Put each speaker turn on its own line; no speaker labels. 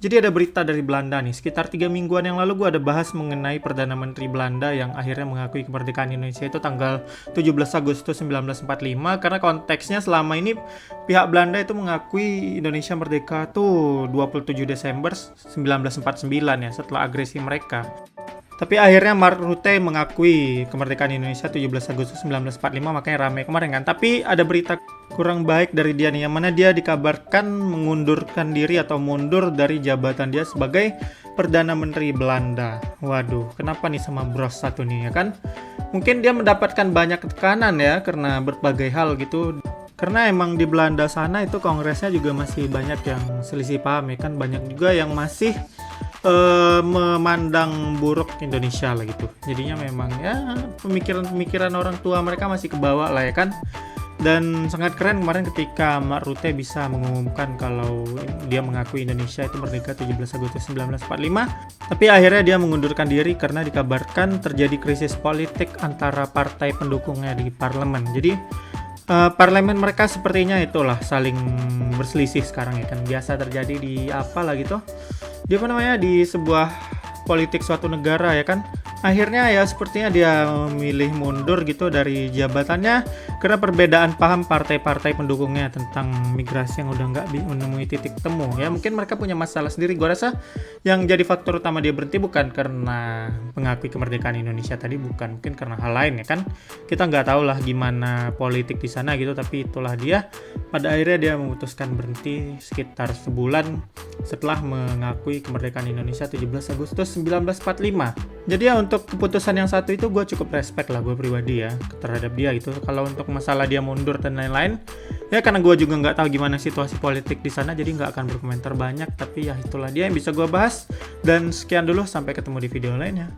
Jadi ada berita dari Belanda nih, sekitar 3 mingguan yang lalu gue ada bahas mengenai Perdana Menteri Belanda yang akhirnya mengakui kemerdekaan Indonesia itu tanggal 17 Agustus 1945, karena konteksnya selama ini pihak Belanda itu mengakui Indonesia merdeka tuh 27 Desember 1949 ya, setelah agresi mereka. Tapi akhirnya Mark Rutte mengakui kemerdekaan Indonesia 17 Agustus 1945, makanya ramai kemarin kan. Tapi ada berita kurang baik dari dia nih, yang mana dia dikabarkan mengundurkan diri atau mundur dari jabatan dia sebagai Perdana Menteri Belanda. Waduh, kenapa nih sama bros satu nih ya kan? Mungkin dia mendapatkan banyak tekanan ya karena berbagai hal gitu. Karena emang di Belanda sana itu kongresnya juga masih banyak yang selisih paham ya kan. Banyak juga yang masih memandang buruk Indonesia lah gitu. Jadinya memang ya pemikiran-pemikiran orang tua mereka masih kebawa lah ya kan. Dan sangat keren kemarin ketika Mark Rutte bisa mengumumkan kalau dia mengakui Indonesia itu merdeka 17 Agustus 1945. Tapi akhirnya dia mengundurkan diri karena dikabarkan terjadi krisis politik antara partai pendukungnya di parlemen. Jadi parlemen mereka sepertinya itulah saling berselisih sekarang ya kan. Biasa terjadi di apa lah gitu, di apa namanya, di sebuah politik suatu negara ya kan. Akhirnya ya sepertinya dia memilih mundur gitu dari jabatannya karena perbedaan paham partai-partai pendukungnya tentang migrasi yang udah nggak menemui titik temu ya. Mungkin mereka punya masalah sendiri. Gue rasa yang jadi faktor utama dia berhenti bukan karena mengakui kemerdekaan Indonesia tadi, bukan, mungkin karena hal lain ya kan. Kita nggak tahu lah gimana politik di sana gitu, tapi itulah dia. Pada akhirnya dia memutuskan berhenti sekitar sebulan setelah mengakui kemerdekaan Indonesia 17 Agustus 1945. Jadi ya untuk keputusan yang satu itu gue cukup respect lah, gue pribadi ya terhadap dia itu. Kalau untuk masalah dia mundur dan lain-lain ya, karena gue juga nggak tahu gimana situasi politik di sana, jadi nggak akan berkomentar banyak. Tapi ya itulah dia yang bisa gue bahas. Dan sekian dulu, sampai ketemu di video lainnya.